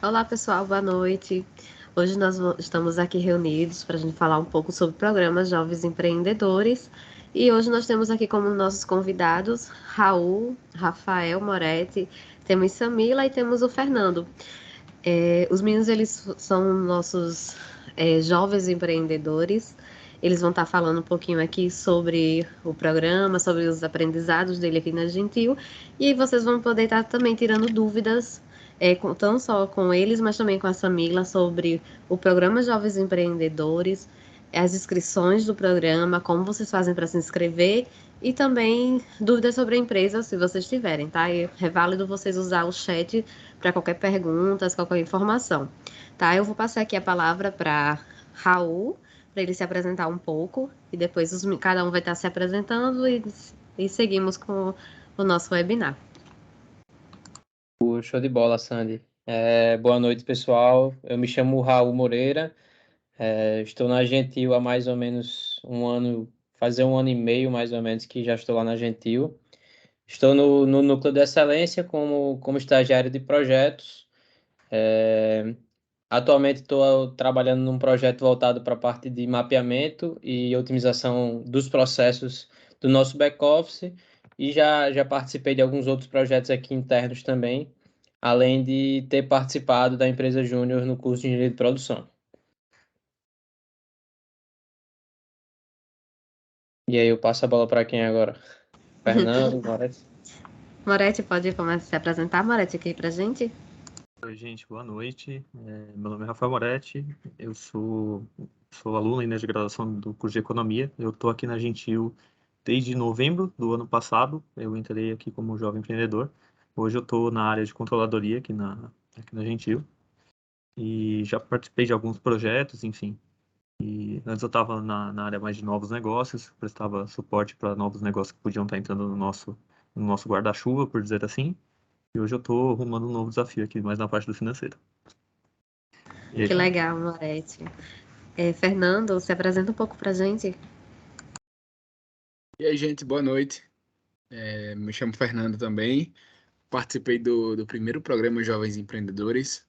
Olá, pessoal, boa noite. Hoje nós estamos aqui reunidos para a gente falar um pouco sobre programas Jovens Empreendedores. E hoje nós temos aqui como nossos convidados Raul, Rafael Moretti, temos Samila e temos o Fernando. Os meninos, eles são nossos jovens empreendedores. Eles vão estar falando um pouquinho aqui sobre o programa, sobre os aprendizados dele aqui na Gentil. E aí vocês vão poder estar também tirando dúvidas, não só com eles, mas também com a Samila, sobre o programa Jovens Empreendedores, as inscrições do programa, como vocês fazem para se inscrever e também dúvidas sobre a empresa, se vocês tiverem, tá? E é válido vocês usar o chat para qualquer pergunta, qualquer informação, tá? Eu vou passar aqui a palavra para Raul, para ele se apresentar um pouco, e depois cada um vai estar se apresentando e seguimos com o nosso webinar. Show de bola, Sandy. Boa noite, pessoal. Eu me chamo Raul Moreira, estou na Gentil há mais ou menos um ano, fazer um ano e meio mais ou menos que já estou lá na Gentil. Estou no Núcleo de Excelência como estagiário de projetos. Atualmente estou trabalhando num projeto voltado para a parte de mapeamento e otimização dos processos do nosso back-office e já participei de alguns outros projetos aqui internos também, além de ter participado da empresa Júnior no curso de Engenharia de Produção. E aí eu passo a bola para quem agora? Fernando, Moretti? Moretti, pode começar a se apresentar, Moretti, aqui para gente? Oi, gente, boa noite. Meu nome é Rafael Moretti, eu sou aluno ainda de graduação do curso de Economia. Eu estou aqui na Gentil desde novembro do ano passado. Eu entrei aqui como jovem empreendedor. Hoje eu estou na área de controladoria aqui na Gentil e já participei de alguns projetos, enfim. E antes eu estava na área mais de novos negócios, prestava suporte para novos negócios que podiam estar entrando no nosso guarda-chuva, por dizer assim. E hoje eu estou arrumando um novo desafio aqui, mais na parte do financeiro. Que legal, Moretti. Fernando, se apresenta um pouco para a gente. E aí, gente, boa noite. Me chamo Fernando também. Participei do primeiro programa Jovens Empreendedores.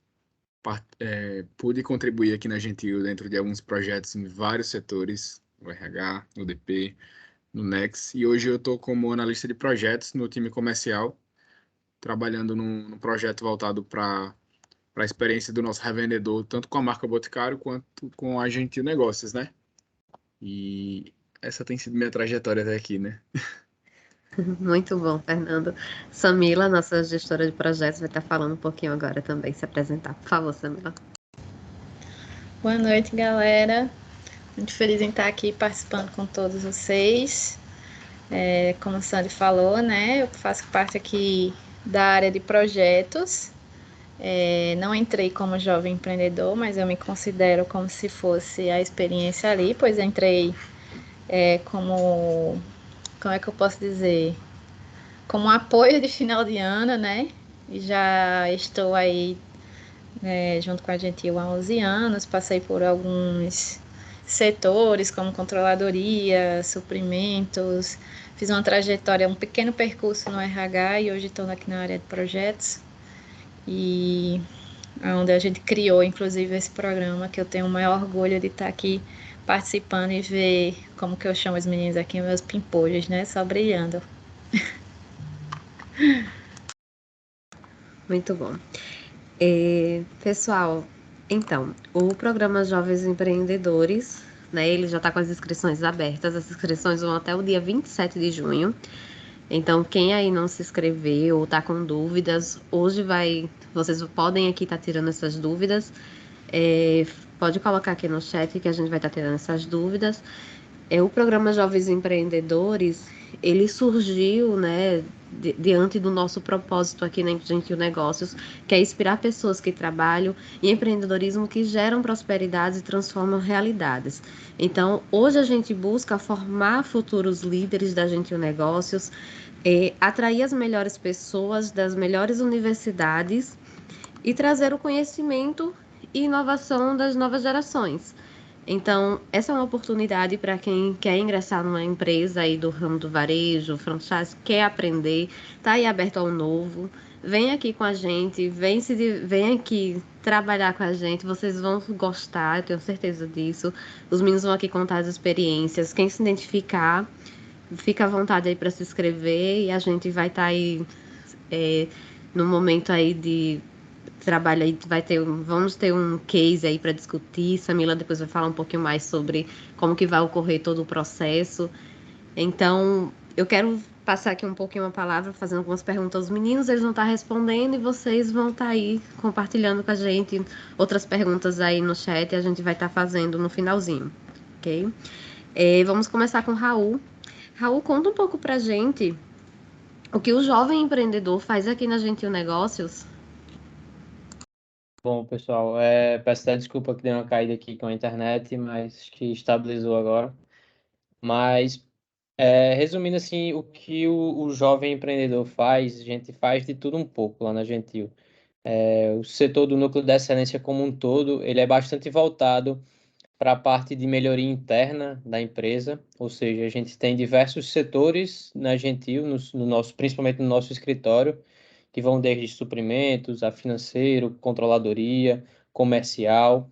Pude contribuir aqui na Gentil dentro de alguns projetos em vários setores, no RH, no DP, no Nex. E hoje eu estou como analista de projetos no time comercial, trabalhando num projeto voltado para a experiência do nosso revendedor, tanto com a marca Boticário quanto com a Gentil Negócios, né? E essa tem sido minha trajetória até aqui, né? Muito bom, Fernando. Samila, nossa gestora de projetos, vai estar falando um pouquinho agora também, se apresentar. Por favor, Samila. Boa noite, galera. Muito feliz em estar aqui participando com todos vocês. Como a Sandy falou, né? Eu faço parte aqui da área de projetos. Não entrei como jovem empreendedor, mas eu me considero como se fosse a experiência ali, pois entrei como é que eu posso dizer? Como apoio de final de ano, né? E já estou aí junto com a Gentil há 11 anos, passei por alguns setores como controladoria, suprimentos, fiz uma trajetória, um pequeno percurso no RH e hoje estou aqui na área de projetos e onde a gente criou inclusive esse programa que eu tenho o maior orgulho de estar aqui participando e ver, como que eu chamo os meninos aqui, meus pimpolhos, né, só brilhando. Muito bom. Pessoal, então, o programa Jovens Empreendedores, né, ele já está com as inscrições abertas, as inscrições vão até o dia 27 de junho. Então, quem aí não se inscreveu ou está com dúvidas, vocês podem aqui estar tirando essas dúvidas. Pode colocar aqui no chat que a gente vai estar tirando essas dúvidas. O programa Jovens Empreendedores, ele surgiu, né, diante do nosso propósito aqui na Gentil Negócios, que é inspirar pessoas que trabalham em empreendedorismo que geram prosperidades e transformam realidades. Então, hoje a gente busca formar futuros líderes da Gentil Negócios, atrair as melhores pessoas das melhores universidades e trazer o conhecimento e inovação das novas gerações. Então, essa é uma oportunidade para quem quer ingressar numa empresa aí do ramo do varejo, franchise, quer aprender, está aí aberto ao novo, vem aqui com a gente, vem aqui trabalhar com a gente, vocês vão gostar, eu tenho certeza disso. Os meninos vão aqui contar as experiências, quem se identificar, fica à vontade aí para se inscrever e a gente vai estar aí no momento aí de trabalho aí, vamos ter um case aí para discutir. Samila depois vai falar um pouquinho mais sobre como que vai ocorrer todo o processo. Então, eu quero passar aqui um pouquinho a palavra, fazendo algumas perguntas aos meninos, eles vão estar respondendo e vocês vão estar aí compartilhando com a gente outras perguntas aí no chat e a gente vai estar fazendo no finalzinho, ok? Vamos começar com o Raul. Raul, conta um pouco pra gente o que o jovem empreendedor faz aqui na Gentil Negócios. Bom, pessoal, peço até desculpa que deu uma caída aqui com a internet, mas acho que estabilizou agora. Mas, resumindo assim, o que o jovem empreendedor faz, a gente faz de tudo um pouco lá na Gentil. O setor do núcleo de excelência como um todo, ele é bastante voltado para a parte de melhoria interna da empresa, ou seja, a gente tem diversos setores na Gentil, no nosso, principalmente no nosso escritório, que vão desde suprimentos a financeiro, controladoria, comercial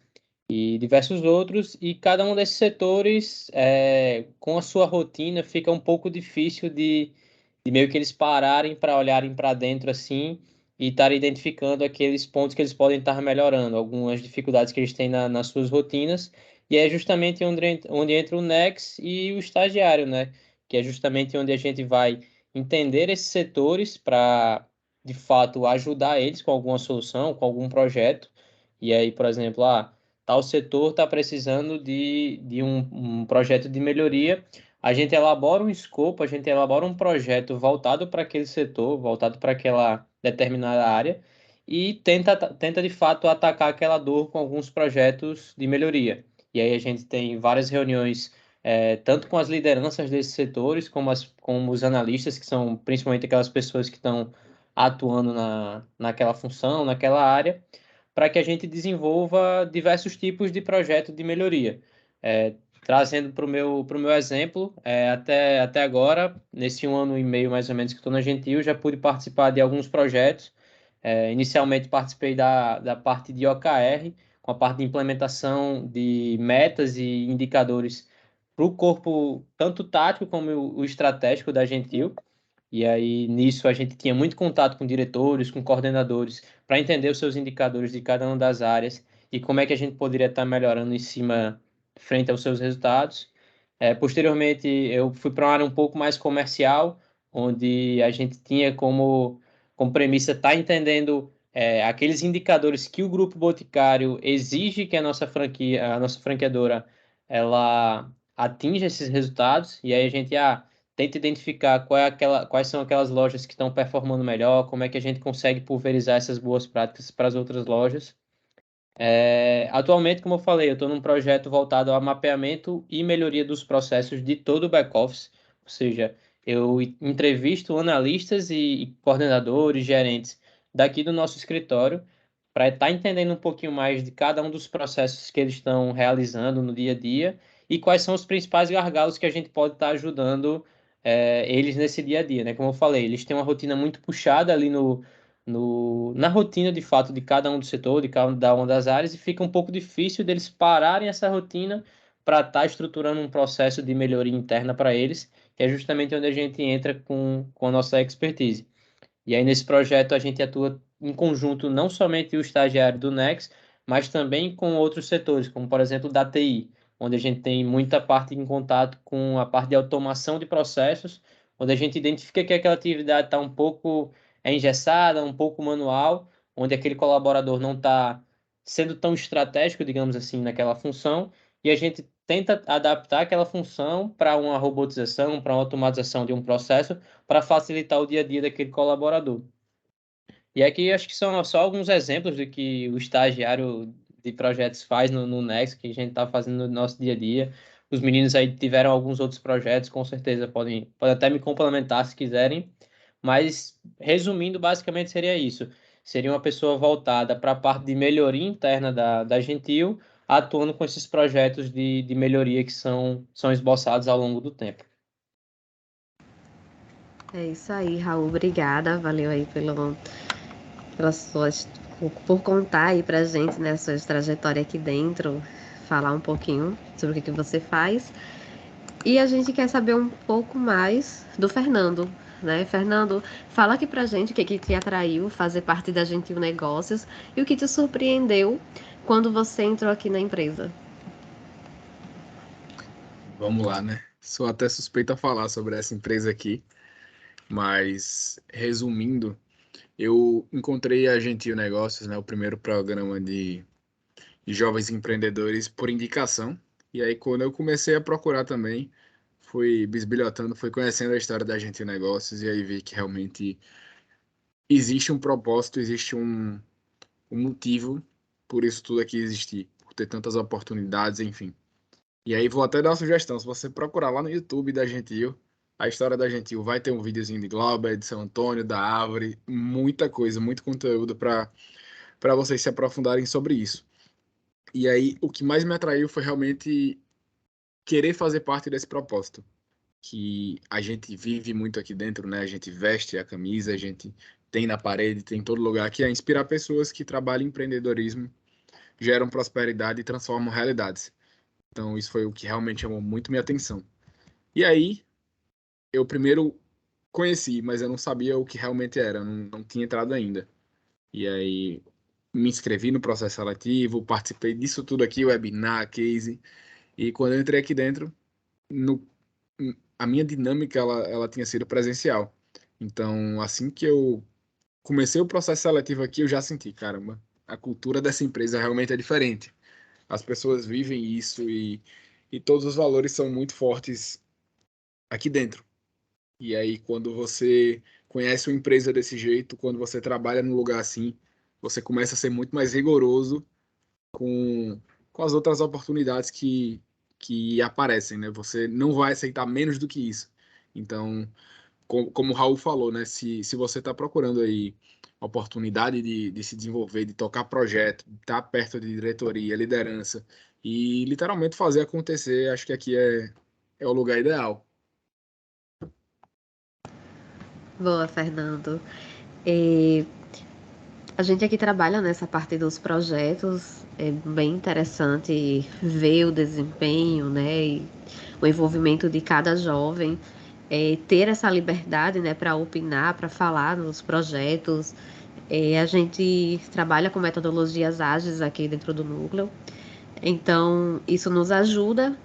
e diversos outros, e cada um desses setores, com a sua rotina, fica um pouco difícil de meio que eles pararem para olharem para dentro assim e estar identificando aqueles pontos que eles podem estar melhorando, algumas dificuldades que eles têm nas suas rotinas, e é justamente onde entra o Nex e o estagiário, né? Que é justamente onde a gente vai entender esses setores para, de fato, ajudar eles com alguma solução, com algum projeto. E aí, por exemplo, tal setor está precisando de um projeto de melhoria. A gente elabora um escopo, a gente elabora um projeto voltado para aquele setor, voltado para aquela determinada área, e tenta de fato atacar aquela dor com alguns projetos de melhoria. E aí a gente tem várias reuniões, tanto com as lideranças desses setores, como os analistas, que são principalmente aquelas pessoas que estão atuando naquela função, naquela área, para que a gente desenvolva diversos tipos de projeto de melhoria. Trazendo para o meu exemplo, até agora, nesse 1 ano e meio mais ou menos que estou na Gentil, já pude participar de alguns projetos. Inicialmente participei da parte de OKR, com a parte de implementação de metas e indicadores para o corpo, tanto tático como o estratégico da Gentil. E aí, nisso, a gente tinha muito contato com diretores, com coordenadores, para entender os seus indicadores de cada uma das áreas e como é que a gente poderia estar melhorando em cima, frente aos seus resultados. Posteriormente, eu fui para uma área um pouco mais comercial, onde a gente tinha como premissa estar entendendo aqueles indicadores que o Grupo Boticário exige que a nossa franqueadora, ela atinja esses resultados, e aí a gente tenta identificar quais são aquelas lojas que estão performando melhor, como é que a gente consegue pulverizar essas boas práticas para as outras lojas. Atualmente, como eu falei, eu estou num projeto voltado ao mapeamento e melhoria dos processos de todo o back-office, ou seja, eu entrevisto analistas e coordenadores, gerentes daqui do nosso escritório para estar entendendo um pouquinho mais de cada um dos processos que eles estão realizando no dia a dia e quais são os principais gargalos que a gente pode estar ajudando eles nesse dia a dia, né? Como eu falei, eles têm uma rotina muito puxada ali na rotina, de fato, de cada um do setor, de cada uma das áreas, e fica um pouco difícil deles pararem essa rotina para estar estruturando um processo de melhoria interna para eles, que é justamente onde a gente entra com a nossa expertise. E aí, nesse projeto, a gente atua em conjunto, não somente o estagiário do Nex, mas também com outros setores, como, por exemplo, da TI, onde a gente tem muita parte em contato com a parte de automação de processos, onde a gente identifica que aquela atividade está um pouco engessada, um pouco manual, onde aquele colaborador não está sendo tão estratégico, digamos assim, naquela função, e a gente tenta adaptar aquela função para uma robotização, para uma automatização de um processo, para facilitar o dia a dia daquele colaborador. E aqui acho que são só alguns exemplos do que o estagiário de projetos faz no Next, que a gente está fazendo no nosso dia a dia. Os meninos aí tiveram alguns outros projetos, com certeza podem até me complementar se quiserem, mas resumindo, basicamente seria isso. Seria uma pessoa voltada para a parte de melhoria interna da Gentil, atuando com esses projetos de melhoria que são esboçados ao longo do tempo. É isso aí, Raul. Obrigada. Valeu aí por contar aí pra gente, né, a sua trajetória aqui dentro, falar um pouquinho sobre o que você faz. E a gente quer saber um pouco mais do Fernando, né? Fernando, fala aqui pra gente o que te atraiu fazer parte da Gentil Negócios e o que te surpreendeu quando você entrou aqui na empresa. Vamos lá, né? Sou até suspeito a falar sobre essa empresa aqui, mas resumindo, eu encontrei a Gentil Negócios, né, o primeiro programa de jovens empreendedores por indicação. E aí, quando eu comecei a procurar também, fui bisbilhotando, fui conhecendo a história da Gentil Negócios e aí vi que realmente existe um propósito, existe um motivo por isso tudo aqui existir, por ter tantas oportunidades, enfim. E aí vou até dar uma sugestão, se você procurar lá no YouTube da Gentil, a história da Gentil vai ter um videozinho de Glauber, de São Antônio, da Árvore, muita coisa, muito conteúdo para vocês se aprofundarem sobre isso. E aí o que mais me atraiu foi realmente querer fazer parte desse propósito, que a gente vive muito aqui dentro, né? A gente veste a camisa, a gente tem na parede, tem em todo lugar, que é inspirar pessoas que trabalham em empreendedorismo, geram prosperidade e transformam realidades. Então, isso foi o que realmente chamou muito minha atenção. E aí, eu primeiro conheci, mas eu não sabia o que realmente era, não tinha entrado ainda. E aí, me inscrevi no processo seletivo, participei disso tudo aqui, webinar, case. E quando eu entrei aqui dentro, no, a minha dinâmica, ela tinha sido presencial. Então, assim que eu comecei o processo seletivo aqui, eu já senti, caramba, a cultura dessa empresa realmente é diferente. As pessoas vivem isso e todos os valores são muito fortes aqui dentro. E aí, quando você conhece uma empresa desse jeito, quando você trabalha num lugar assim, você começa a ser muito mais rigoroso com, com as outras oportunidades que aparecem, né? Você não vai aceitar menos do que isso. Então, como o Raul falou, né? Se você está procurando aí oportunidade de se desenvolver, de tocar projeto, estar perto de diretoria, liderança e literalmente fazer acontecer, acho que aqui é o lugar ideal. Boa, Fernando. E a gente aqui trabalha nessa parte dos projetos, é bem interessante ver o desempenho, né, e o envolvimento de cada jovem, ter essa liberdade, né, para opinar, para falar nos projetos. A gente trabalha com metodologias ágeis aqui dentro do núcleo, então isso nos ajuda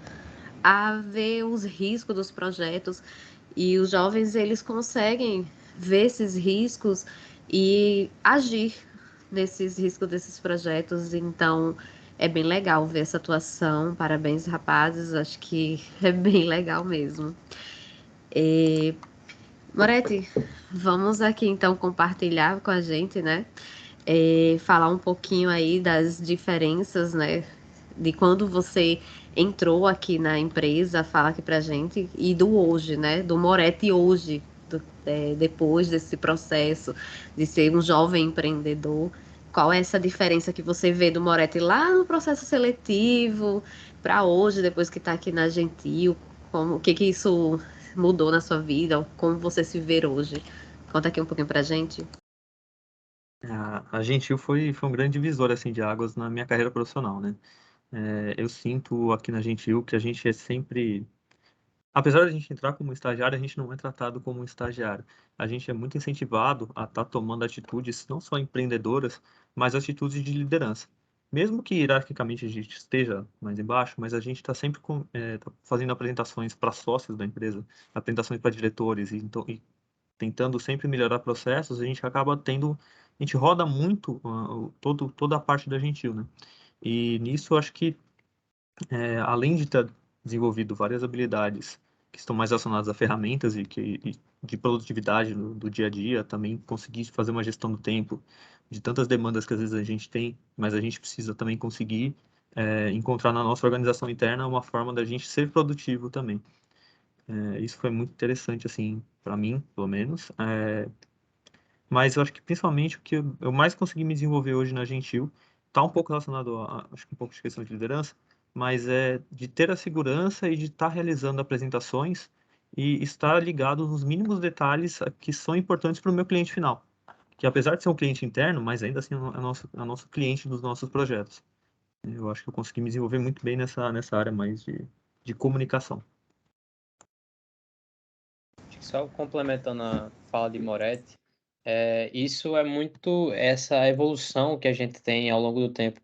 a ver os riscos dos projetos e os jovens eles conseguem ver esses riscos e agir nesses riscos desses projetos. Então é bem legal ver essa atuação. Parabéns, rapazes. Acho que é bem legal mesmo. Moretti, vamos aqui então compartilhar com a gente, né? Falar um pouquinho aí das diferenças, né? De quando você entrou aqui na empresa, fala aqui pra gente, e do hoje, né? Do Moretti hoje, depois desse processo de ser um jovem empreendedor. Qual é essa diferença que você vê do Moretti lá no processo seletivo para hoje, depois que está aqui na Gentil? O que isso mudou na sua vida? Como você se vê hoje? Conta aqui um pouquinho pra gente. A Gentil foi um grande divisor assim, de águas na minha carreira profissional, né? Eu sinto aqui na Gentil que a gente é sempre... Apesar de a gente entrar como estagiário, a gente não é tratado como um estagiário. A gente é muito incentivado a estar tomando atitudes não só empreendedoras, mas atitudes de liderança. Mesmo que hierarquicamente a gente esteja mais embaixo, mas a gente está sempre tá fazendo apresentações para sócios da empresa, apresentações para diretores, e tentando sempre melhorar processos, a gente acaba tendo... A gente roda muito toda a parte da Gentil, né? E nisso eu acho que além de ter desenvolvido várias habilidades que estão mais relacionadas a ferramentas e de produtividade do dia a dia, também conseguir fazer uma gestão do tempo, de tantas demandas que às vezes a gente tem, mas a gente precisa também conseguir encontrar na nossa organização interna uma forma da gente ser produtivo também. Isso foi muito interessante, assim, para mim, pelo menos. Mas eu acho que principalmente o que eu mais consegui me desenvolver hoje na Gentil está um pouco relacionado acho que um pouco de questão de liderança, mas é de ter a segurança e de estar realizando apresentações e estar ligado nos mínimos detalhes que são importantes para o meu cliente final. que apesar de ser um cliente interno, mas ainda assim é nosso cliente dos nossos projetos. Eu acho que eu consegui me desenvolver muito bem nessa área mais de comunicação. Só complementando a fala de Moretti, isso é muito essa evolução que a gente tem ao longo do tempo,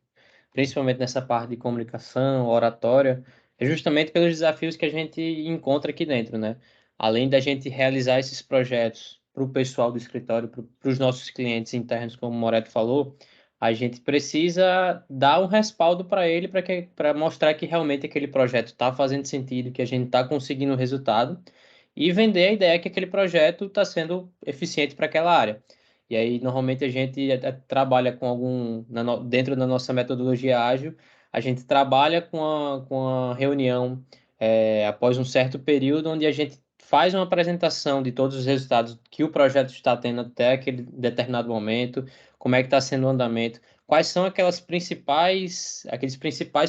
principalmente nessa parte de comunicação, oratória, é justamente pelos desafios que a gente encontra aqui dentro, né? Além da gente realizar esses projetos para o pessoal do escritório, para os nossos clientes internos, como o Moretti falou, a gente precisa dar um respaldo para ele, para mostrar que realmente aquele projeto está fazendo sentido, que a gente está conseguindo o resultado e vender a ideia que aquele projeto está sendo eficiente para aquela área. E aí, normalmente, a gente trabalha com dentro da nossa metodologia ágil, a gente trabalha com a reunião após um certo período, onde a gente faz uma apresentação de todos os resultados que o projeto está tendo até aquele determinado momento, como é que está sendo o andamento, quais são aqueles principais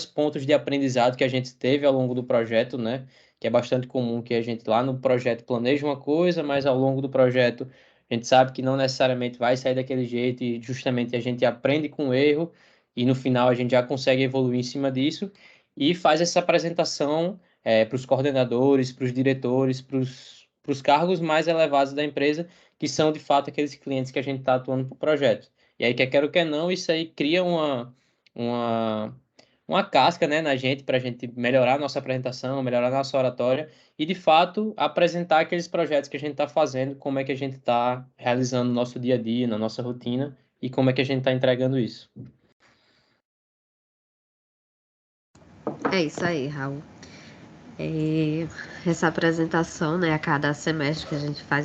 pontos de aprendizado que a gente teve ao longo do projeto, né? Que é bastante comum que a gente lá no projeto planeja uma coisa, mas ao longo do projeto a gente sabe que não necessariamente vai sair daquele jeito e justamente a gente aprende com o erro e no final a gente já consegue evoluir em cima disso e faz essa apresentação para os coordenadores, para os diretores, para os cargos mais elevados da empresa, que são de fato aqueles clientes que a gente está atuando para o projeto. E aí, quer queira ou quer não, isso aí cria uma, uma casca, né, na gente, para a gente melhorar a nossa apresentação, melhorar a nossa oratória e, de fato, apresentar aqueles projetos que a gente está fazendo, como é que a gente está realizando no nosso dia a dia, na nossa rotina e como é que a gente está entregando isso. É isso aí, Raul. Essa apresentação, né, a cada semestre que a gente faz,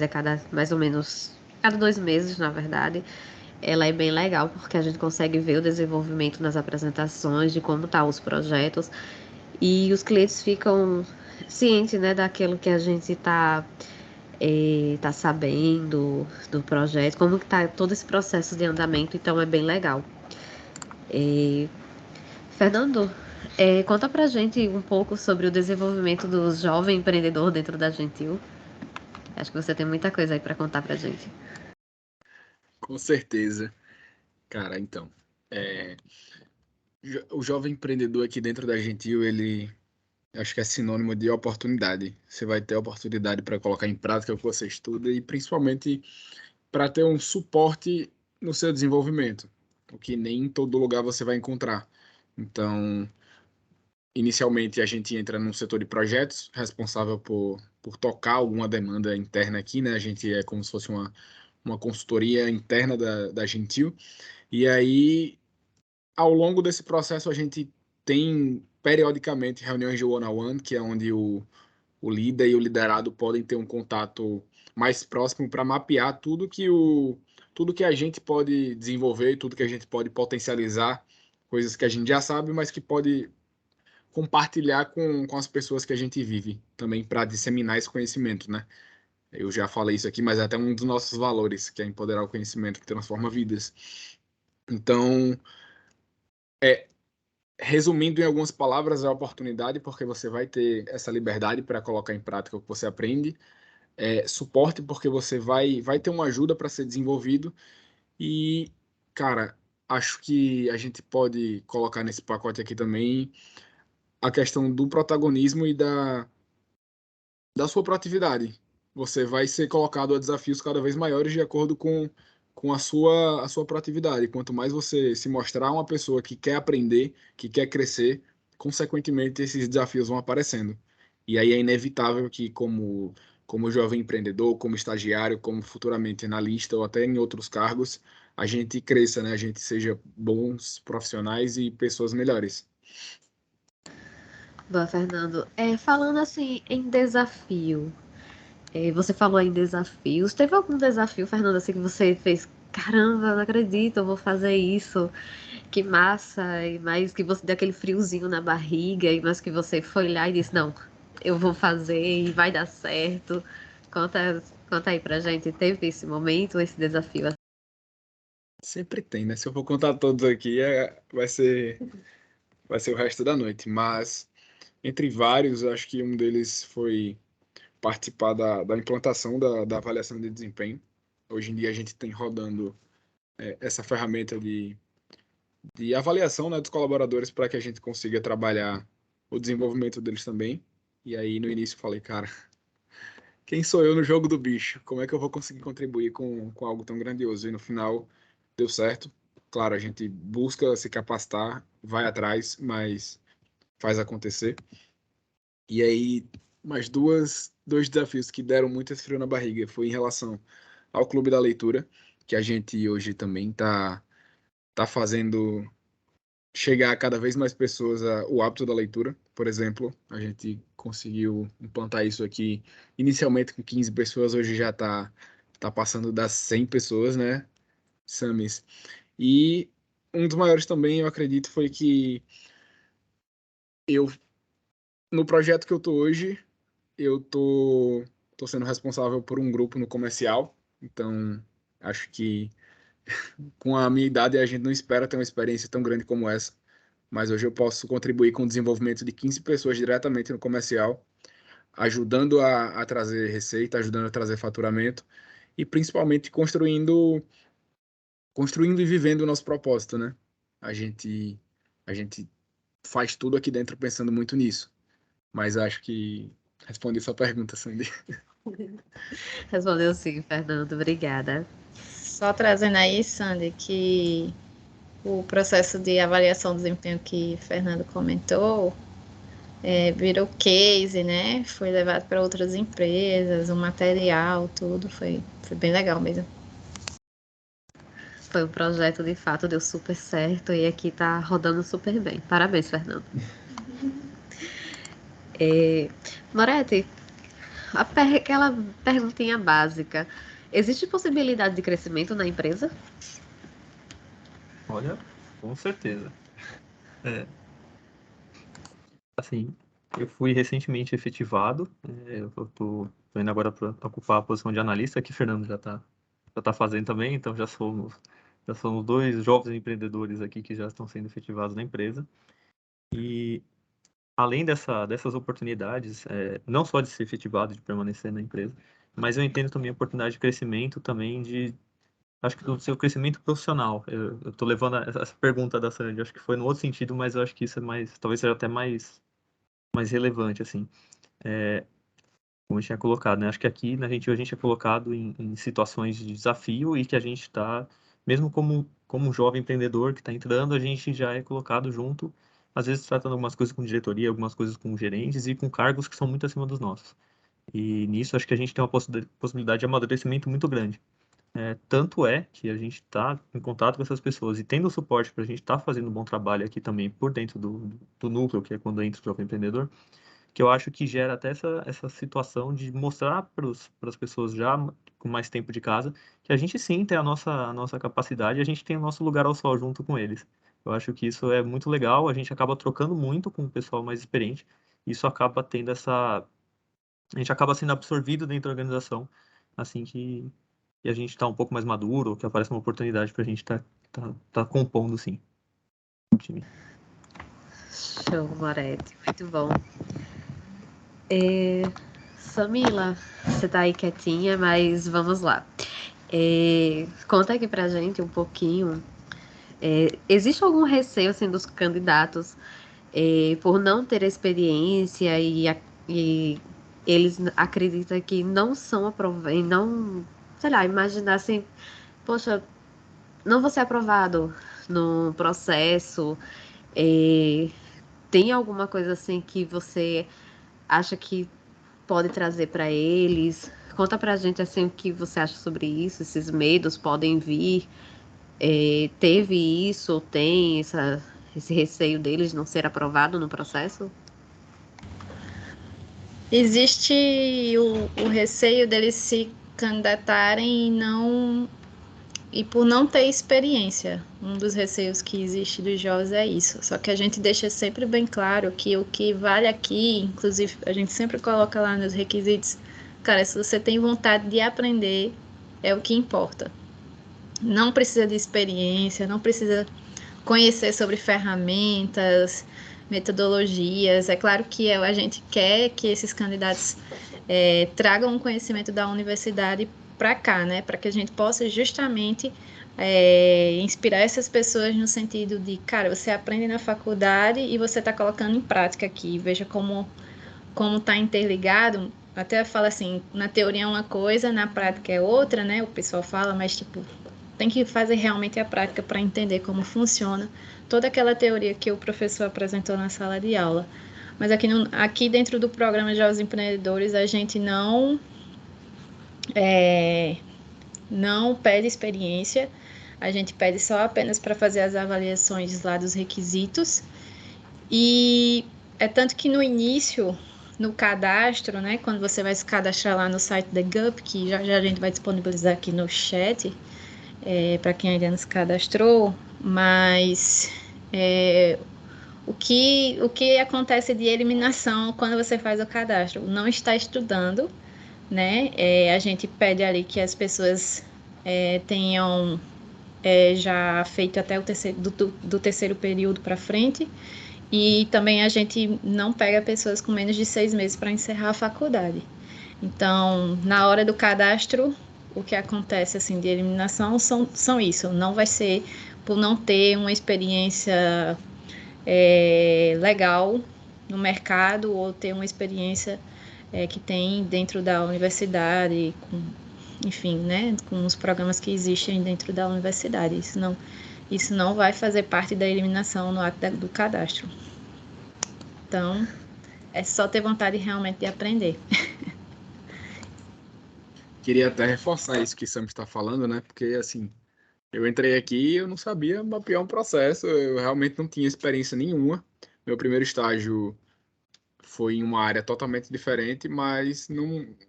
mais ou menos, cada 2 meses, na verdade, ela é bem legal, porque a gente consegue ver o desenvolvimento nas apresentações, de como estão os projetos, e os clientes ficam cientes, né, daquilo que a gente tá sabendo do projeto, como que tá todo esse processo de andamento, então é bem legal. Fernando, conta pra gente um pouco sobre o desenvolvimento do jovem empreendedor dentro da Gentil. Acho que você tem muita coisa aí pra contar pra gente. Com certeza. Cara, então, é, o jovem empreendedor aqui dentro da Gentil, ele acho que é sinônimo de oportunidade. Você vai ter oportunidade para colocar em prática o que você estuda e principalmente para ter um suporte no seu desenvolvimento, o que nem em todo lugar você vai encontrar. Então, inicialmente a gente entra num setor de projetos, responsável por tocar alguma demanda interna aqui, né? A gente é como se fosse uma consultoria interna da Gentil. E aí, ao longo desse processo, a gente tem periodicamente reuniões de one-on-one, que é onde o líder e o liderado podem ter um contato mais próximo para mapear tudo que a gente pode desenvolver, tudo que a gente pode potencializar, coisas que a gente já sabe, mas que pode compartilhar com as pessoas que a gente vive, também para disseminar esse conhecimento, né? Eu já falei isso aqui, mas é até um dos nossos valores, que é empoderar o conhecimento que transforma vidas. Então, resumindo em algumas palavras, é a oportunidade, porque você vai ter essa liberdade para colocar em prática o que você aprende. Suporte, porque você vai ter uma ajuda para ser desenvolvido. E, cara, acho que a gente pode colocar nesse pacote aqui também a questão do protagonismo e da sua proatividade. Você vai ser colocado a desafios cada vez maiores de acordo com a sua proatividade. Quanto mais você se mostrar uma pessoa que quer aprender, que quer crescer, consequentemente esses desafios vão aparecendo. E aí é inevitável que, como jovem empreendedor, como estagiário, como futuramente analista ou até em outros cargos, a gente cresça, né? A gente seja bons profissionais e pessoas melhores. Boa, Fernando. Falando assim em desafio, você falou em desafios. Teve algum desafio, Fernando, assim que você fez? Caramba, não acredito, eu vou fazer isso. Que massa! E mais que você deu aquele friozinho na barriga, e mais que você foi lá e disse, não, eu vou fazer e vai dar certo. Conta aí pra gente, teve esse momento, esse desafio? Sempre tem, né? Se eu for contar todos aqui, vai ser o resto da noite. Mas, entre vários, acho que um deles foi participar da implantação da avaliação de desempenho. Hoje em dia a gente tem rodando essa ferramenta de avaliação, né, dos colaboradores para que a gente consiga trabalhar o desenvolvimento deles também. E aí, no início, eu falei, cara, quem sou eu no jogo do bicho? Como é que eu vou conseguir contribuir com algo tão grandioso? E no final, deu certo. Claro, a gente busca se capacitar, vai atrás, mas faz acontecer. E aí, mais dois desafios que deram muito esse frio na barriga foi em relação ao Clube da Leitura, que a gente hoje também tá fazendo chegar a cada vez mais pessoas o hábito da leitura. Por exemplo, a gente conseguiu implantar isso aqui inicialmente com 15 pessoas, hoje já tá passando das 100 pessoas, né, Samis? E um dos maiores também, eu acredito, foi que eu, no projeto que eu tô hoje, eu tô sendo responsável por um grupo no comercial, então acho que com a minha idade a gente não espera ter uma experiência tão grande como essa, mas hoje eu posso contribuir com o desenvolvimento de 15 pessoas diretamente no comercial, ajudando a trazer receita, ajudando a trazer faturamento e principalmente construindo e vivendo o nosso propósito, né? A gente, a gente faz tudo aqui dentro pensando muito nisso, mas acho que respondi sua pergunta, Sandy. Respondeu sim, Fernando. Obrigada. Só trazendo aí, Sandy, que o processo de avaliação do desempenho que Fernando comentou virou case, né? Foi levado para outras empresas, o material, tudo. Foi bem legal mesmo. Foi um projeto, de fato, deu super certo e aqui tá rodando super bem. Parabéns, Fernando. Moretti, aquela perguntinha básica. Existe possibilidade de crescimento na empresa? Olha, com certeza. Assim, eu fui recentemente efetivado. Eu tô indo agora para ocupar a posição de analista, que o Fernando já tá fazendo também, então já somos dois jovens empreendedores aqui que já estão sendo efetivados na empresa. E além dessas oportunidades, não só de ser efetivado, de permanecer na empresa, mas eu entendo também a oportunidade de crescimento também acho que do seu crescimento profissional. Eu tô levando essa pergunta da Sandy, acho que foi no outro sentido, mas eu acho que isso talvez seja até mais relevante, assim. Como eu tinha colocado, né? Acho que aqui a gente é colocado em situações de desafio e que a gente está, mesmo como um jovem empreendedor que está entrando, a gente já é colocado junto, às vezes tratando algumas coisas com diretoria, algumas coisas com gerentes e com cargos que são muito acima dos nossos. E nisso acho que a gente tem uma possibilidade de amadurecimento muito grande. Tanto é que a gente está em contato com essas pessoas e tendo suporte para a gente estar fazendo um bom trabalho aqui também por dentro do núcleo, que é quando entra o jovem empreendedor, que eu acho que gera até essa situação de mostrar para as pessoas já com mais tempo de casa que a gente sim tem a nossa capacidade, a gente tem o nosso lugar ao sol junto com eles. Eu acho que isso é muito legal, a gente acaba trocando muito com o pessoal mais experiente, isso acaba tendo a gente acaba sendo absorvido dentro da organização, assim que a gente está um pouco mais maduro, ou que aparece uma oportunidade para a gente tá compondo, sim, o time. Show, Moretti. Muito bom. Samila, você tá aí quietinha, mas vamos lá. Conta aqui pra gente um pouquinho. Existe algum receio assim, dos candidatos por não ter experiência e eles acreditam que não são aprovados, não, sei lá, imaginar assim, poxa, não vou ser aprovado no processo. Tem alguma coisa assim que você acha que pode trazer para eles? Conta pra gente assim o que você acha sobre isso, esses medos podem vir. Teve isso ou tem esse receio deles de não ser aprovado no processo? Existe o receio deles se candidatarem e por não ter experiência. Um dos receios que existe dos jovens é isso. Só que a gente deixa sempre bem claro que o que vale aqui, inclusive a gente sempre coloca lá nos requisitos, cara, se você tem vontade de aprender, é o que importa. Não precisa de experiência, não precisa conhecer sobre ferramentas, metodologias. É claro que a gente quer que esses candidatos tragam um conhecimento da universidade para cá, né? Para que a gente possa justamente inspirar essas pessoas no sentido de, cara, você aprende na faculdade e você está colocando em prática aqui, veja como está interligado. Até fala assim, na teoria é uma coisa, na prática é outra, né? O pessoal fala, mas tipo, tem que fazer realmente a prática para entender como funciona toda aquela teoria que o professor apresentou na sala de aula. Mas aqui dentro do programa de Jovens Empreendedores, a gente não pede experiência, a gente pede só apenas para fazer as avaliações lá dos requisitos. E é tanto que no início, no cadastro, né, quando você vai se cadastrar lá no site da GUP, que já a gente vai disponibilizar aqui no chat, para quem ainda não se cadastrou, mas o que acontece de eliminação quando você faz o cadastro? Não está estudando, né? A gente pede ali que as pessoas tenham já feito até do terceiro período para frente, e também a gente não pega pessoas com menos de 6 meses para encerrar a faculdade. Então, na hora do cadastro, o que acontece assim de eliminação são isso. Não vai ser por não ter uma experiência legal no mercado ou ter uma experiência que tem dentro da universidade, enfim, né, com os programas que existem dentro da universidade. Isso não vai fazer parte da eliminação no ato do cadastro. Então, é só ter vontade realmente de aprender. Queria até reforçar isso que Sam está falando, né? Porque, assim, eu entrei aqui e eu não sabia mapear um processo, eu realmente não tinha experiência nenhuma. Meu primeiro estágio foi em uma área totalmente diferente, mas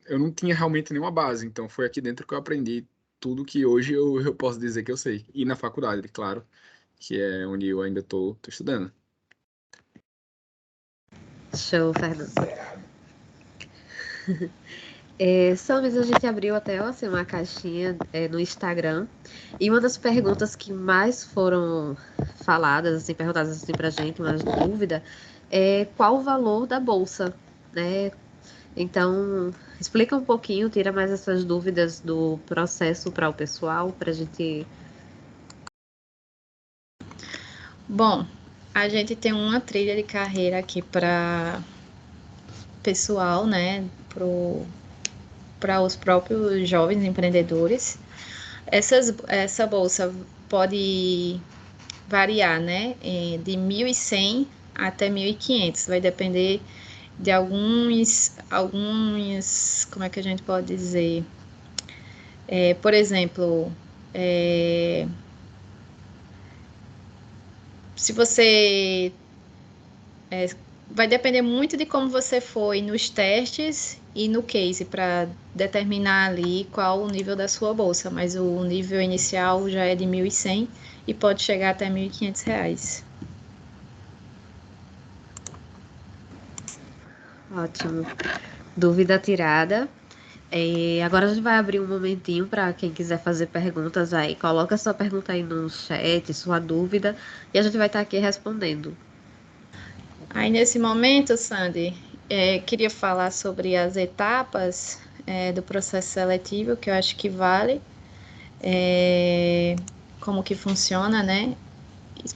eu não tinha realmente nenhuma base. Então, foi aqui dentro que eu aprendi tudo que hoje eu posso dizer que eu sei. E na faculdade, claro, que é onde eu ainda estou estudando. Show, Fernando. Samis, a gente abriu até assim, uma caixinha no Instagram, e uma das perguntas que mais foram faladas, assim, perguntadas assim pra gente, uma dúvida, é qual o valor da bolsa, né? Então, explica um pouquinho, tira mais essas dúvidas do processo para o pessoal, para a gente. Bom, a gente tem uma trilha de carreira aqui para pessoal, né, para os próprios jovens empreendedores. Essa bolsa pode variar, né, de 1.100 até 1.500, vai depender de alguns, como é que a gente pode dizer? Por exemplo, se você vai depender muito de como você foi nos testes e no case para determinar ali qual o nível da sua bolsa, mas o nível inicial já é de 1.100 e pode chegar até R$ 1.500. Ótimo. Dúvida tirada. Agora a gente vai abrir um momentinho para quem quiser fazer perguntas aí. Coloca sua pergunta aí no chat, sua dúvida, e a gente vai estar aqui respondendo. Aí, nesse momento, Sandy, queria falar sobre as etapas do processo seletivo, que eu acho que vale, como que funciona, né?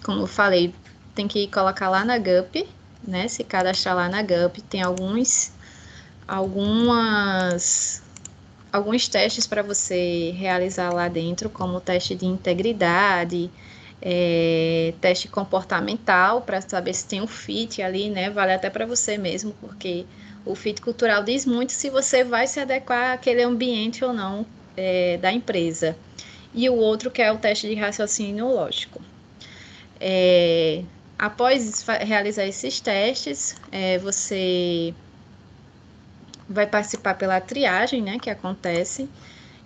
Como eu falei, tem que colocar lá na GUP, né? Se cadastrar lá na GUP, tem alguns testes para você realizar lá dentro, como teste de integridade, teste comportamental, para saber se tem um fit ali, né? Vale até para você mesmo, porque o fit cultural diz muito se você vai se adequar àquele ambiente ou não da empresa. E o outro que é o teste de raciocínio lógico. Após realizar esses testes, você vai participar pela triagem, né, que acontece.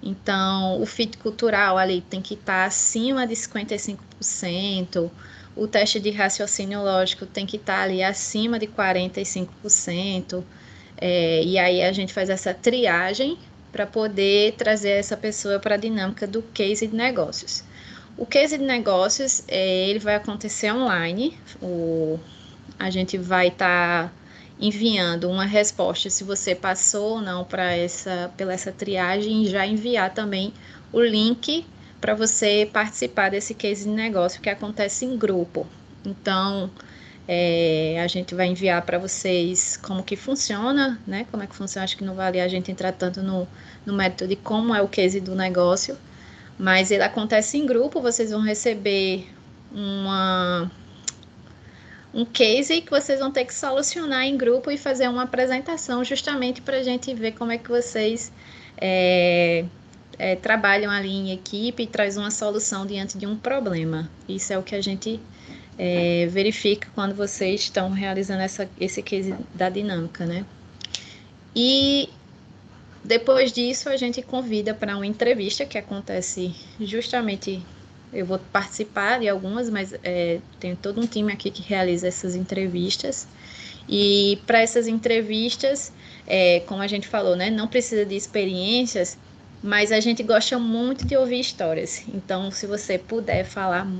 Então, o fit cultural ali tem que estar acima de 55%, o teste de raciocínio lógico tem que estar ali acima de 45%, e aí a gente faz essa triagem para poder trazer essa pessoa para a dinâmica do case de negócios. O case de negócios, ele vai acontecer online, a gente vai estar enviando uma resposta se você passou ou não pela essa triagem, e já enviar também o link para você participar desse case de negócio que acontece em grupo. Então, a gente vai enviar para vocês como que funciona, né? Como é que funciona, acho que não vale a gente entrar tanto no mérito de como é o case do negócio, mas ele acontece em grupo, vocês vão receber um case que vocês vão ter que solucionar em grupo e fazer uma apresentação justamente para a gente ver como é que vocês trabalham ali em equipe e traz uma solução diante de um problema. Isso é o que a gente verifica quando vocês estão realizando esse case da dinâmica, né? E depois disso a gente convida para uma entrevista que acontece justamente, eu vou participar de algumas, mas tem todo um time aqui que realiza essas entrevistas. E para essas entrevistas, como a gente falou, né, não precisa de experiências, mas a gente gosta muito de ouvir histórias. Então, se você puder falar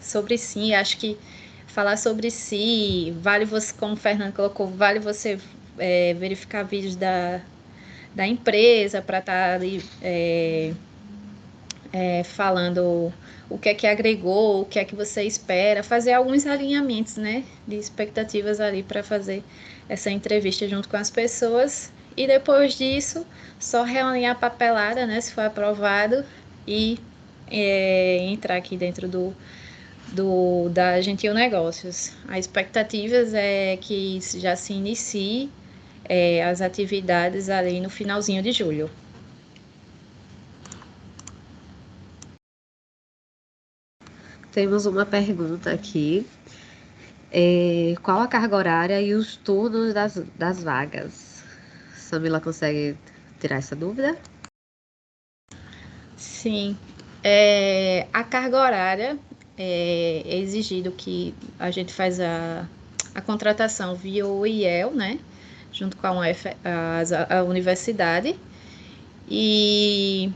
sobre si, acho que falar sobre si, vale você, como o Fernando colocou, vale você verificar vídeos da empresa para estar ali falando o que é que agregou, o que é que você espera, fazer alguns alinhamentos, né, de expectativas ali para fazer essa entrevista junto com as pessoas. E depois disso, só reunir a papelada, né, se for aprovado, e entrar aqui dentro da Gentil Negócios. As expectativas é que já se inicie as atividades ali no finalzinho de julho. Temos uma pergunta aqui. Qual a carga horária e os turnos das vagas? Samila consegue tirar essa dúvida? Sim. A carga horária é exigido que a gente faz a contratação via o IEL, né? Junto com a universidade. E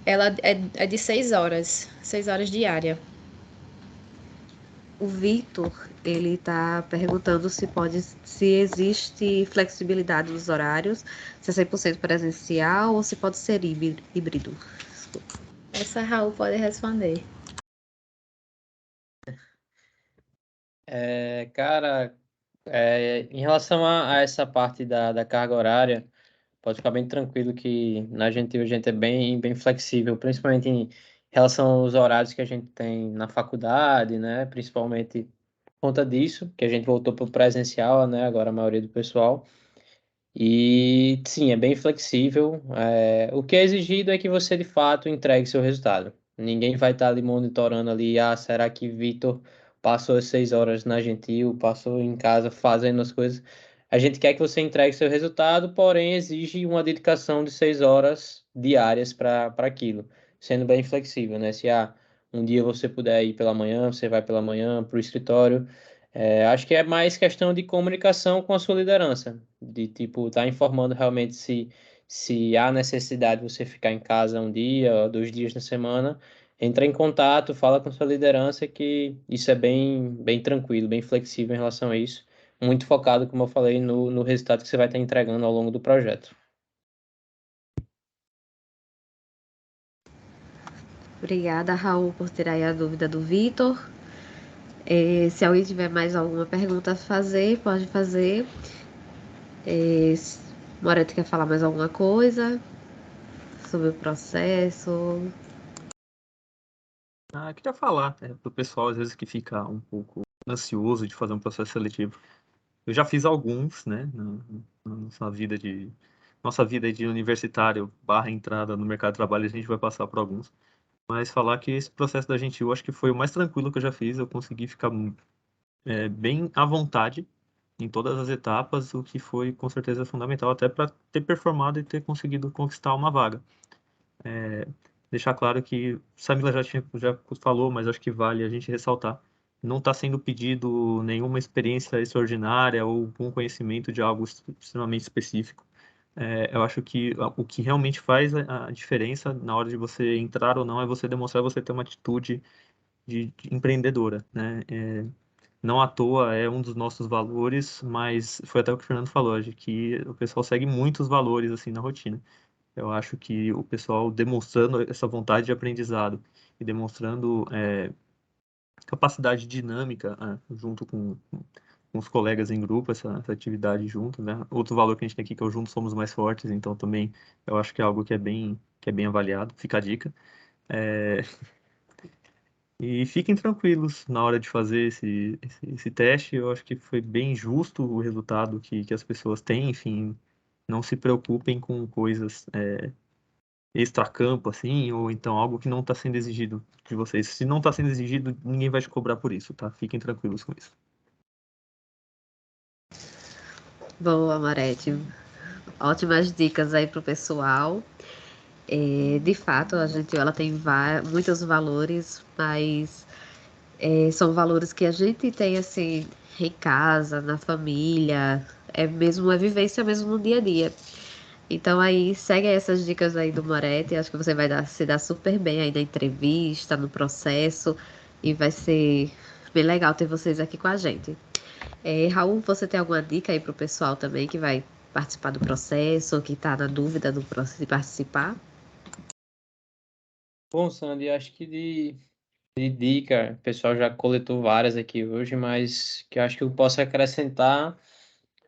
ela é de 6 horas diária. O Vitor, ele está perguntando se existe flexibilidade nos horários, se é 100% presencial ou se pode ser híbrido. Desculpa. Essa Raul pode responder. Cara, em relação a essa parte da carga horária, pode ficar bem tranquilo que na Gentil a gente é bem flexível, principalmente em relação aos horários que a gente tem na faculdade, né? Principalmente por conta disso, que a gente voltou para o presencial, né? Agora a maioria do pessoal. E sim, é bem flexível. O que é exigido é que você de fato entregue seu resultado. Ninguém vai estar ali monitorando ali, será que Vitor passou as 6 horas na Gentil, passou em casa fazendo as coisas. A gente quer que você entregue seu resultado, porém exige uma dedicação de 6 horas diárias para aquilo, sendo bem flexível, né? Se um dia você puder ir pela manhã, você vai pela manhã para o escritório. Acho que é mais questão de comunicação com a sua liderança, de tipo, estar informando realmente se há necessidade de você ficar em casa um dia ou 2 dias na semana, entra em contato, fala com sua liderança, que isso é bem tranquilo, bem flexível em relação a isso, muito focado, como eu falei, no resultado que você vai estar entregando ao longo do projeto. Obrigada, Raul, por tirar aí a dúvida do Vitor. Se alguém tiver mais alguma pergunta a fazer, pode fazer. Moretti quer falar mais alguma coisa sobre o processo? Queria falar para o pessoal, às vezes, que fica um pouco ansioso de fazer um processo seletivo. Eu já fiz alguns, né, na nossa vida de universitário / entrada no mercado de trabalho, a gente vai passar por alguns. Mas falar que esse processo da Gentil, acho que foi o mais tranquilo que eu já fiz. Eu consegui ficar bem à vontade em todas as etapas, o que foi com certeza fundamental até para ter performado e ter conseguido conquistar uma vaga. Deixar claro que Samila já falou, mas acho que vale a gente ressaltar. Não está sendo pedido nenhuma experiência extraordinária ou algum conhecimento de algo extremamente específico. Eu acho que o que realmente faz a diferença na hora de você entrar ou não é você demonstrar você ter uma atitude de empreendedora, né? Não à toa é um dos nossos valores, mas foi até o que o Fernando falou, de que o pessoal segue muitos valores assim na rotina. Eu acho que o pessoal demonstrando essa vontade de aprendizado e demonstrando capacidade dinâmica junto com os colegas em grupo, essa atividade junto, né? Outro valor que a gente tem aqui que é o juntos somos mais fortes, então também eu acho que é algo que é bem avaliado, fica a dica. E fiquem tranquilos na hora de fazer esse teste, eu acho que foi bem justo o resultado que as pessoas têm, enfim, não se preocupem com coisas extracampo, assim, ou então algo que não está sendo exigido de vocês. Se não está sendo exigido, ninguém vai te cobrar por isso, tá? Fiquem tranquilos com isso. Boa, Marete. Ótimas dicas aí pro pessoal. De fato, a gente ela tem muitos valores, mas são valores que a gente tem assim em casa, na família, é mesmo uma vivência mesmo no dia a dia. Então aí segue essas dicas aí do Moretti, acho que você vai se dar super bem aí na entrevista, no processo, e vai ser bem legal ter vocês aqui com a gente. Raul, você tem alguma dica aí pro pessoal também que vai participar do processo, ou que está na dúvida do processo de participar? Bom, Sandy, acho que de dica, o pessoal já coletou várias aqui hoje, mas que eu acho que eu posso acrescentar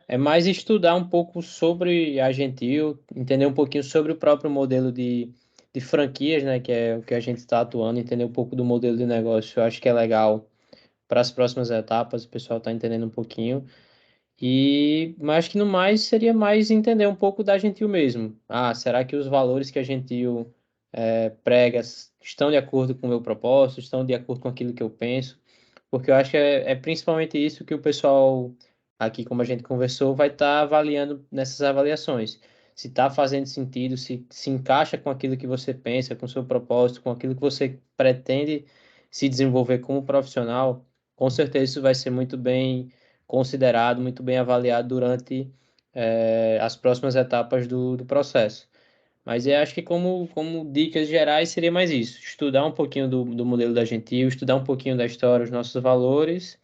é mais estudar um pouco sobre a Gentil, entender um pouquinho sobre o próprio modelo de franquias, né, que é o que a gente está atuando, entender um pouco do modelo de negócio. Eu acho que é legal para as próximas etapas, o pessoal está entendendo um pouquinho. Mas que no mais seria mais entender um pouco da Gentil mesmo. Será que os valores que a Gentil prega estão de acordo com o meu propósito, estão de acordo com aquilo que eu penso? Porque eu acho que é principalmente isso que o pessoal aqui, como a gente conversou, vai estar avaliando nessas avaliações. Se está fazendo sentido, se encaixa com aquilo que você pensa, com o seu propósito, com aquilo que você pretende se desenvolver como profissional, com certeza isso vai ser muito bem considerado, muito bem avaliado durante as próximas etapas do processo. Mas eu acho que como dicas gerais seria mais isso, estudar um pouquinho do modelo da Gentil, estudar um pouquinho da história, os nossos valores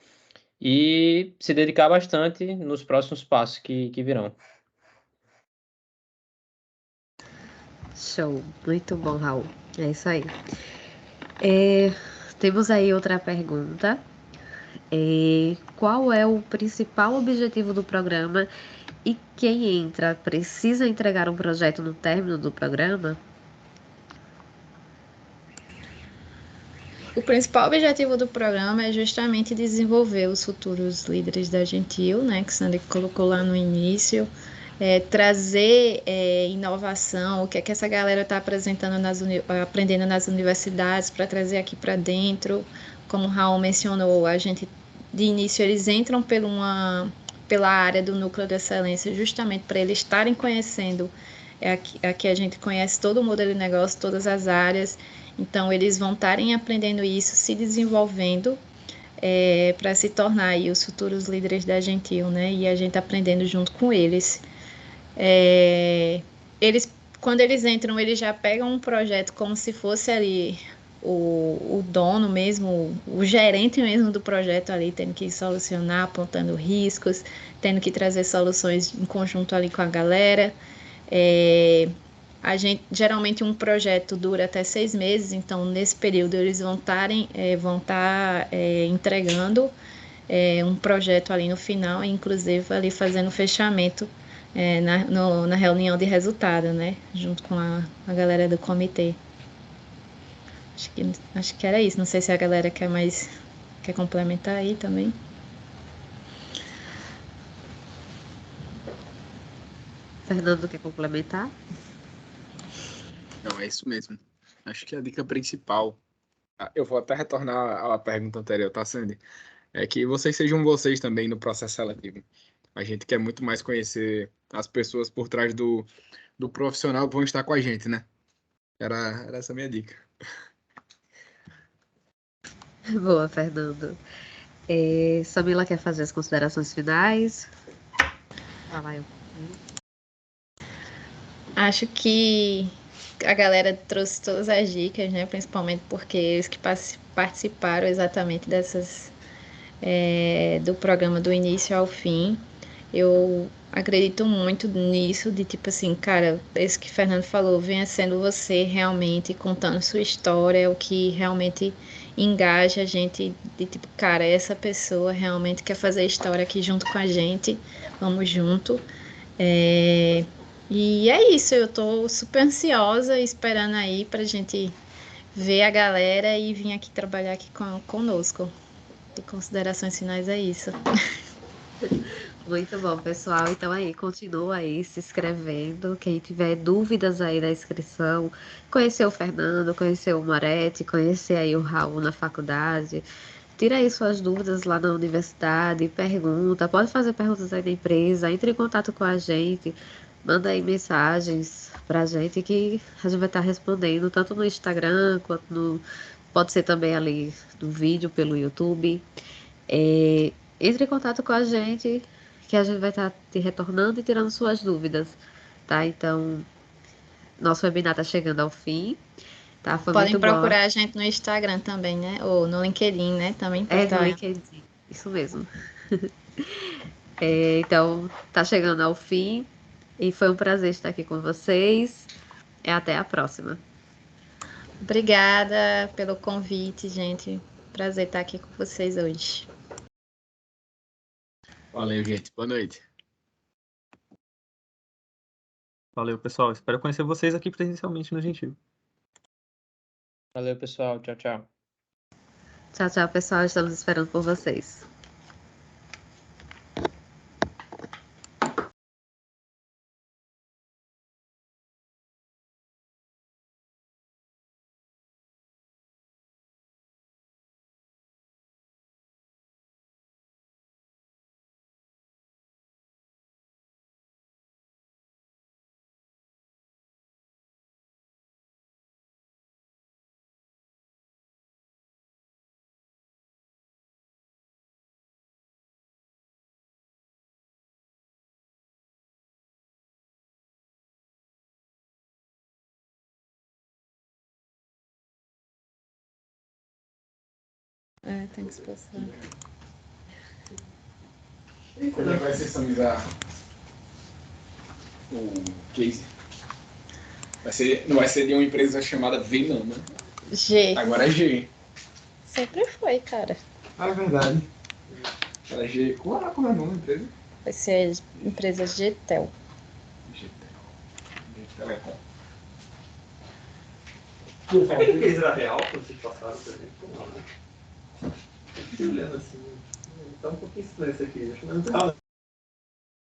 e se dedicar bastante nos próximos passos que virão. Show, muito bom, Raul. É isso aí. Temos aí outra pergunta. Qual é o principal objetivo do programa e quem entra precisa entregar um projeto no término do programa? O principal objetivo do programa é justamente desenvolver os futuros líderes da Gentil, né, que Sandy colocou lá no início, trazer inovação, o que é que essa galera está aprendendo nas universidades para trazer aqui para dentro. Como o Raul mencionou, a gente de início eles entram pela área do núcleo de excelência, justamente para eles estarem conhecendo. Aqui a gente conhece todo o modelo de negócio, todas as áreas. Então, eles vão estarem aprendendo isso, se desenvolvendo para se tornar aí os futuros líderes da Gentil, né? E a gente aprendendo junto com eles. Quando eles entram, eles já pegam um projeto como se fosse ali o dono mesmo, o gerente mesmo do projeto ali, tendo que solucionar, apontando riscos, tendo que trazer soluções em conjunto ali com a galera. Geralmente um projeto dura até 6 meses, então nesse período eles vão estar entregando um projeto ali no final, inclusive ali fazendo o fechamento na reunião de resultado, né? Junto com a galera do comitê. Acho que era isso. Não sei se a galera quer complementar aí também. Fernando, quer complementar? Não, é isso mesmo. Acho que a dica principal, eu vou até retornar à pergunta anterior, tá, Sandy? É que vocês sejam vocês também no processo seletivo. A gente quer muito mais conhecer as pessoas por trás do profissional que vão estar com a gente, né? Era essa a minha dica. Boa, Fernando. Samila quer fazer as considerações finais? Vai. Acho que a galera trouxe todas as dicas, né? Principalmente porque eles que participaram exatamente do programa do início ao fim. Eu acredito muito nisso, de tipo assim, cara, isso que o Fernando falou, venha sendo você realmente contando sua história, é o que realmente engaja a gente, de tipo, cara, essa pessoa realmente quer fazer história aqui junto com a gente, vamos junto. E é isso, eu tô super ansiosa, esperando aí pra gente ver a galera e vir aqui trabalhar aqui conosco. De considerações finais é isso. Muito bom, pessoal. Então aí, continua aí se inscrevendo. Quem tiver dúvidas aí da inscrição, conhecer o Fernando, conhecer o Moretti, conhecer aí o Raul na faculdade. Tira aí suas dúvidas lá na universidade, pergunta, pode fazer perguntas aí na empresa, entre em contato com a gente, manda aí mensagens pra gente que a gente vai estar respondendo, tanto no Instagram quanto no. Pode ser também ali no vídeo pelo YouTube. É, entre em contato com a gente, que a gente vai estar te retornando e tirando suas dúvidas, tá? Então, nosso webinar está chegando ao fim, tá? Foi Podem muito bom. procurar a gente no Instagram também, né? Ou no LinkedIn, né? Também pode É, no estar. LinkedIn, isso mesmo. Então, tá chegando ao fim e foi um prazer estar aqui com vocês. E até a próxima. Obrigada pelo convite, gente. Prazer estar aqui com vocês hoje. Valeu, gente. Boa noite. Valeu, pessoal. Espero conhecer vocês aqui presencialmente no Gentil. Valeu, pessoal. Tchau, tchau. Tchau, tchau, pessoal. Estamos esperando por vocês. Tem que se passar. Como é que vai sistemizar o case? Não vai ser de uma empresa chamada V, não, né? G. Agora é G. Sempre foi, cara. Ah, é verdade. Era G. Como é o nome da empresa? Vai ser a empresa GTEL. G Telecom. Não fala que era real quando vocês passaram por exemplo, não, né? Fiquei olhando assim, tá um pouquinho estranho isso aqui. Acho que não tá.